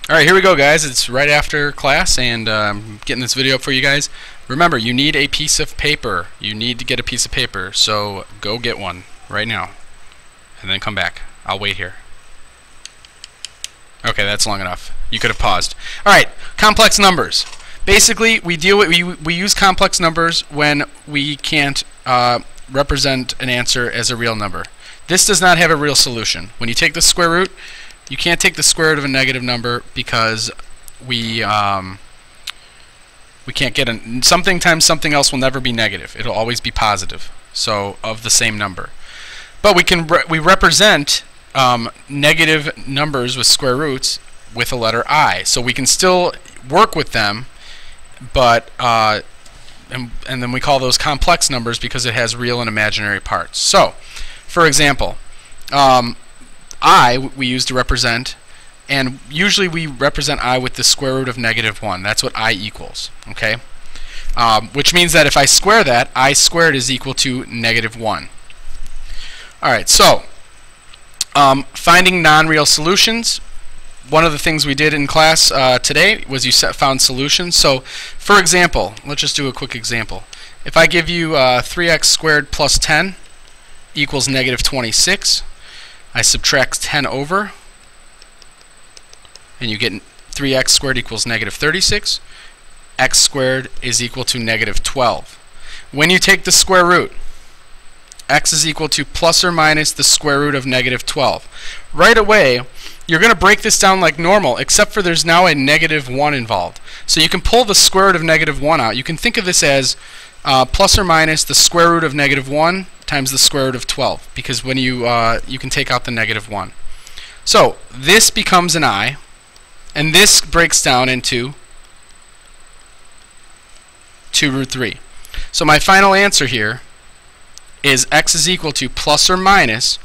Alright, here we go, guys. It's right after class, and I'm getting this video up for you guys. Remember, you need a piece of paper. You need to get a piece of paper, so go get one right now. And then come back. I'll wait here. Okay, that's long enough. You could have paused. Alright, complex numbers. Basically, we use complex numbers when we can't represent an answer as a real number. This does not have a real solution. When you take the square root, you can't take the square root of a negative number because we can't get something times something else will never be negative. It'll always be positive. So of the same number. But we represent negative numbers with square roots with a letter I. So we can still work with them, but and then we call those complex numbers because it has real and imaginary parts. So, for example, I we use to represent, and usually we represent I with the square root of -1. That's what I equals. Okay, which means that if I square that, I squared is equal to -1. All right, so finding non-real solutions. One of the things we did in class today was you found solutions. So, for example, let's just do a quick example. If I give you 3x squared plus 10 equals -26, I subtract 10 over, and you get 3x squared equals -36. X squared is equal to -12. When you take the square root, x is equal to plus or minus the square root of -12. Right away, you're going to break this down like normal, except for there's now a -1 involved. So you can pull the square root of -1 out. You can think of this as plus or minus the square root of -1 times the square root of 12, because when you can take out the -1. So this becomes an I, and this breaks down into 2 root 3. So my final answer here is x is equal to plus or minus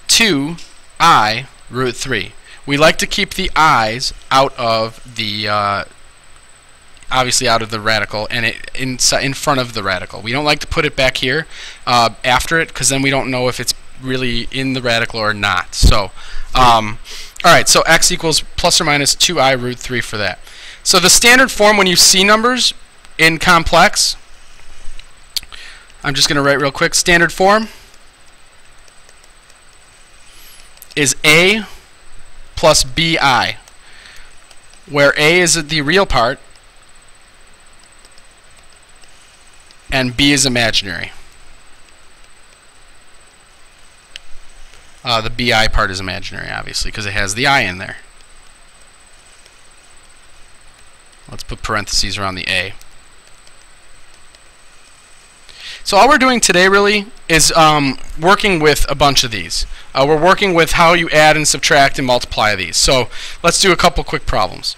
2I root 3. We like to keep the i's out of the obviously out of the radical, and in front of the radical. We don't like to put it back here after it, because then we don't know if it's really in the radical or not. So alright, so x equals plus or minus 2I root 3 for that. So the standard form when you see numbers in complex, I'm just going to write real quick. Standard form is A plus BI, where A is the real part and B is imaginary. The BI part is imaginary, obviously, because it has the I in there. Let's put parentheses around the A. So all we're doing today really is working with a bunch of these. We're working with how you add and subtract and multiply these. So let's do a couple quick problems.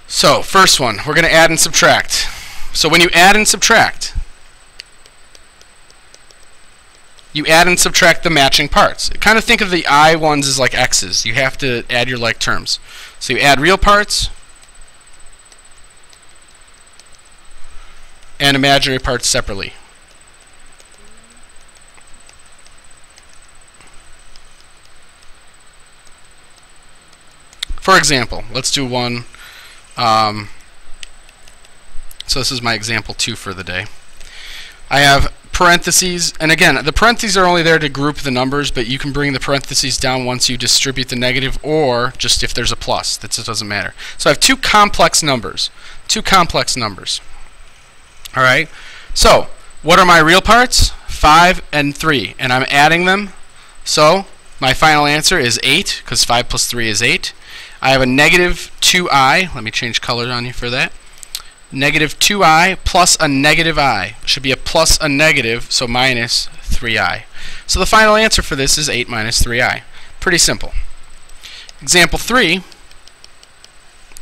So first one, we're going to add and subtract. So when you add and subtract, you add and subtract the matching parts. Kind of think of the I ones as like x's. You have to add your like terms. So you add real parts and imaginary parts separately. For example, let's do one. So this is my example 2 for the day. I have parentheses, and again, the parentheses are only there to group the numbers, but you can bring the parentheses down once you distribute the negative, or just if there's a plus. That just doesn't matter. So I have two complex numbers. Alright, so what are my real parts? 5 and 3, and I'm adding them. So my final answer is 8, because 5 plus 3 is 8. I have a -2I. Let me change color on you for that. -2I plus a -I. Should be a plus a negative, so minus 3I. So the final answer for this is 8 minus 3I. Pretty simple. Example 3,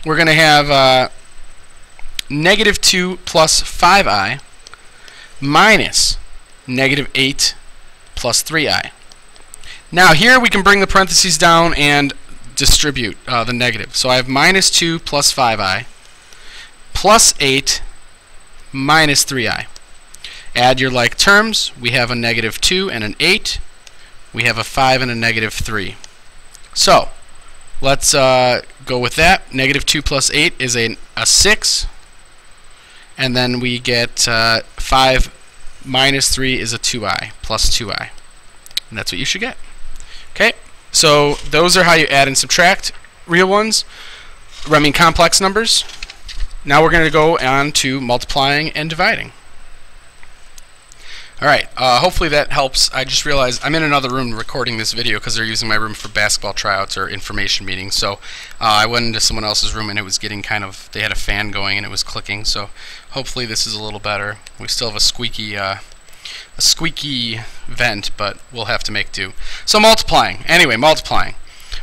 we're going to have -2 plus 5I minus -8 plus 3I. Now here we can bring the parentheses down and distribute the negative. So I have -2 plus 5I plus 8 minus 3I. Add your like terms. We have a -2 and an 8. We have a 5 and a -3. So let's go with that. Negative 2 plus 8 is a 6. And then we get 5 minus 3 is a 2i plus 2i. And that's what you should get. Okay, so those are how you add and subtract real ones. I mean complex numbers. Now we're going to go on to multiplying and dividing. Alright, hopefully that helps. I just realized I'm in another room recording this video because they're using my room for basketball tryouts or information meetings. So I went into someone else's room and it was getting kind of, they had a fan going and it was clicking. So hopefully this is a little better. We still have a squeaky vent, but we'll have to make do. So multiplying. Anyway, multiplying.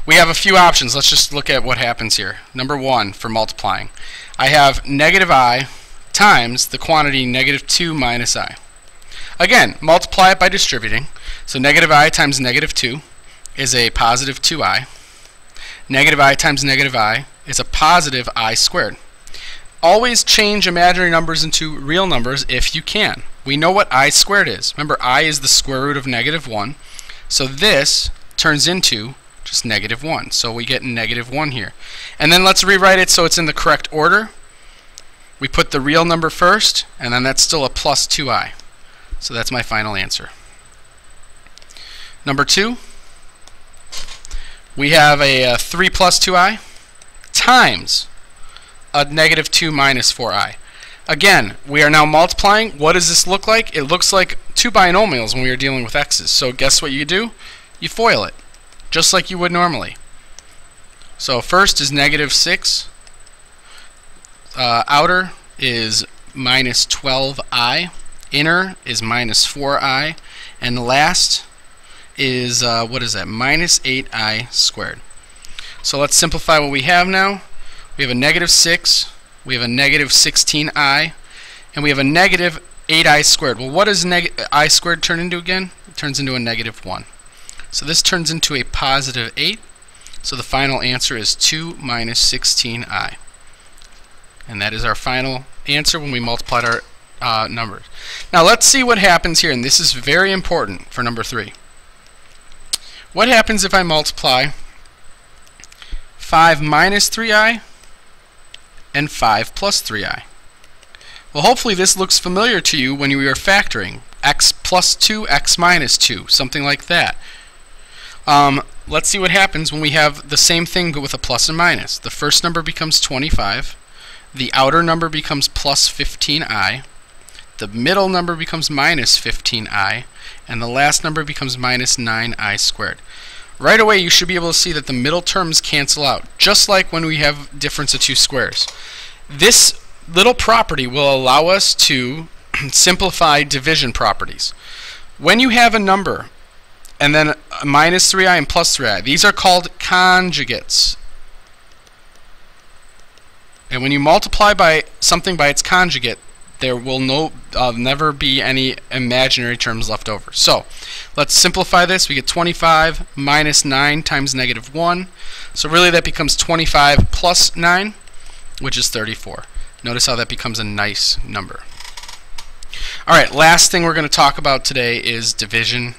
We have a few options. Let's just look at what happens here. Number 1 for multiplying. I have negative I times the quantity negative 2 minus I. Again, multiply it by distributing. So negative I times negative 2 is a positive 2i. Negative I times negative I is a positive I squared. Always change imaginary numbers into real numbers if you can. We know what I squared is. Remember, I is the square root of negative 1. So this turns into just negative 1. So we get negative 1 here. And then let's rewrite it so it's in the correct order. We put the real number first, and then that's still a plus 2i. So that's my final answer. Number 2, we have a 3 plus 2i times a negative 2 minus 4i. Again, we are now multiplying. What does this look like? It looks like two binomials when we are dealing with x's. So guess what you do? You FOIL it, just like you would normally. So first is negative 6. Outer is minus 12i. Inner is minus 4i. And last is, what is that? Minus 8i squared. So let's simplify what we have now. We have a negative 6. We have a negative 16i. And we have a negative 8i squared. Well, what does I squared turn into again? It turns into a negative 1. So this turns into a positive 8. So the final answer is 2 minus 16i. And that is our final answer when we multiplied our numbers. Now let's see what happens here, and this is very important for number 3. What happens if I multiply 5 minus 3i and 5 plus 3i? Well, hopefully this looks familiar to you when you are factoring. X plus 2, x minus 2, something like that. Let's see what happens when we have the same thing but with a plus and minus. The first number becomes 25. The outer number becomes plus 15i. The middle number becomes minus 15i. And the last number becomes minus 9i squared. Right away you should be able to see that the middle terms cancel out, just like when we have difference of two squares. This little property will allow us to simplify division properties. When you have a number and then minus 3i and plus 3i, these are called conjugates. And when you multiply by something by its conjugate, there will never be any imaginary terms left over. So let's simplify this. We get 25 minus 9 times negative 1. So really that becomes 25 plus 9, which is 34. Notice how that becomes a nice number. Alright, last thing we're going to talk about today is division.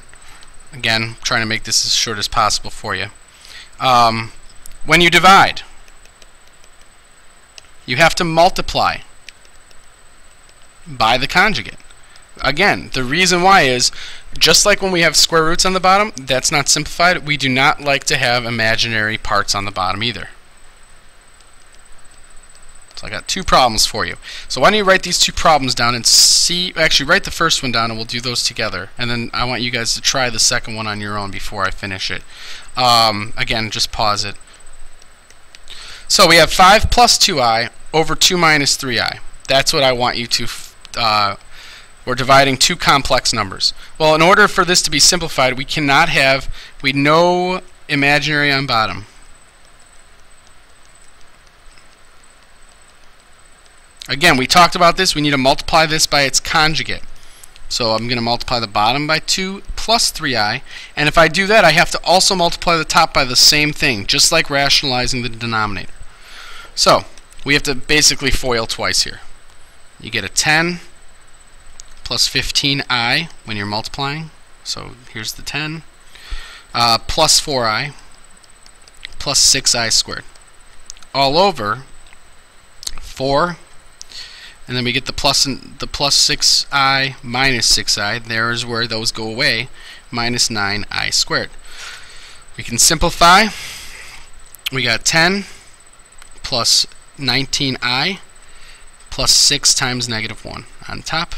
Again, trying to make this as short as possible for you. When you divide, you have to multiply by the conjugate. Again, the reason why is, just like when we have square roots on the bottom, that's not simplified. We do not like to have imaginary parts on the bottom either. So I got two problems for you. So why don't you write these two problems down and see, actually write the first one down and we'll do those together. And then I want you guys to try the second one on your own before I finish it. Again, just pause it. So we have 5 plus 2i over 2 minus 3i. That's what I want you to, we're dividing two complex numbers. Well, in order for this to be simplified, we cannot have, we know imaginary on bottom. Again, we talked about this. We need to multiply this by its conjugate. So I'm going to multiply the bottom by 2 plus 3i. And if I do that, I have to also multiply the top by the same thing, just like rationalizing the denominator. So we have to basically FOIL twice here. You get a 10 plus 15i when you're multiplying. So here's the 10 plus 4i plus 6i squared. All over 4, and then we get the plus 6i minus 6i. There's where those go away, minus 9i squared. We can simplify. We got 10 plus 19i plus 6 times negative 1 on top.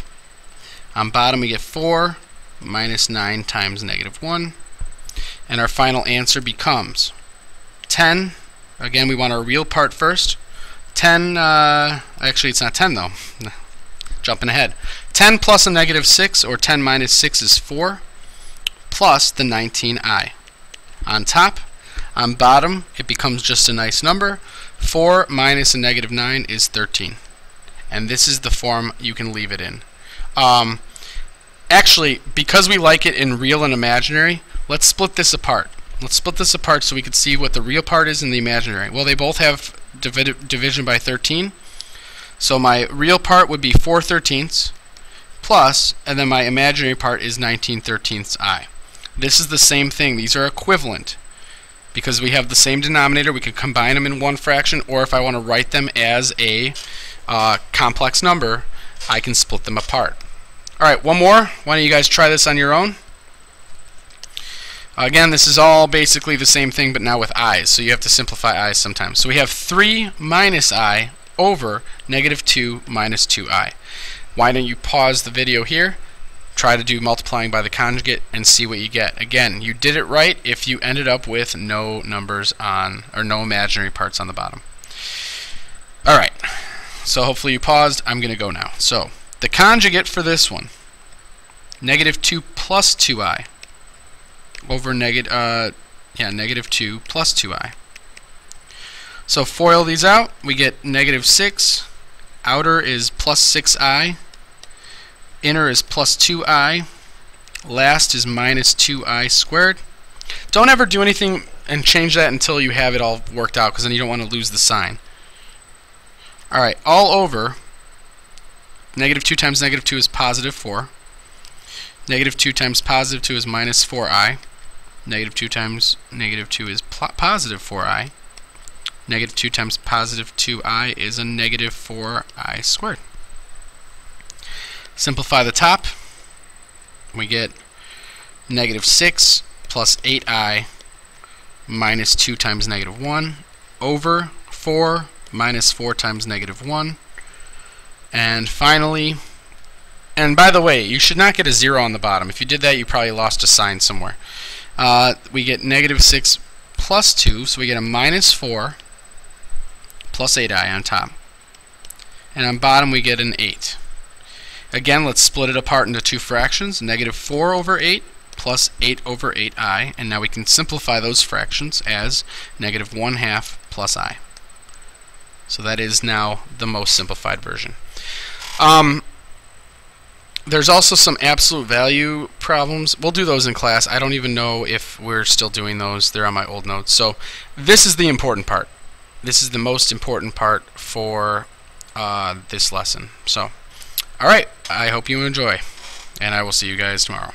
On bottom we get 4 minus 9 times negative 1. And our final answer becomes 10. Again, we want our real part first. 10, actually it's not 10 though. Jumping ahead. 10 plus a negative 6, or 10 minus 6 is 4, plus the 19i. On top, on bottom, it becomes just a nice number. 4 minus a negative 9 is 13. And this is the form you can leave it in. Actually, because we like it in real and imaginary, let's split this apart. Let's split this apart so we can see what the real part is and the imaginary. Well, they both have division by 13. So my real part would be 4/13 plus, and then my imaginary part is 19/13 I. This is the same thing. These are equivalent. Because we have the same denominator, we can combine them in one fraction, or if I want to write them as a complex number, I can split them apart. Alright, one more. Why don't you guys try this on your own? Again, this is all basically the same thing, but now with i's, so you have to simplify i's sometimes. So we have 3 minus I over negative 2 minus 2i. Why don't you pause the video here, try to do multiplying by the conjugate, and see what you get. Again, you did it right if you ended up with no numbers on, or no imaginary parts on the bottom. Alright, so hopefully you paused. I'm going to go now. So, the conjugate for this one, negative 2 plus 2i over negative 2 plus 2i. So FOIL these out, we get negative 6, outer is plus 6i, inner is plus 2i, last is minus 2i squared. Don't ever do anything and change that until you have it all worked out, because then you don't want to lose the sign. Alright, all over, negative 2 times negative 2 is positive 4. Negative 2 times positive 2 is minus 4i. Negative 2 times negative 2 is positive 4i. Negative 2 times positive 2i is a negative 4i squared. Simplify the top. We get negative 6 plus 8i minus 2 times negative 1 over 4 minus 4 times negative 1. And finally, and by the way, you should not get a 0 on the bottom. If you did that, you probably lost a sign somewhere. We get negative 6 plus 2, so we get a minus 4 plus 8i on top. And on bottom we get an 8. Again, let's split it apart into two fractions. Negative 4 over 8 plus 8 over 8i. And now we can simplify those fractions as negative 1/2 plus I. So that is now the most simplified version. There's also some absolute value problems. We'll do those in class. I don't even know if we're still doing those. They're on my old notes. So this is the important part. This is the most important part for this lesson. So, alright, I hope you enjoy, and I will see you guys tomorrow.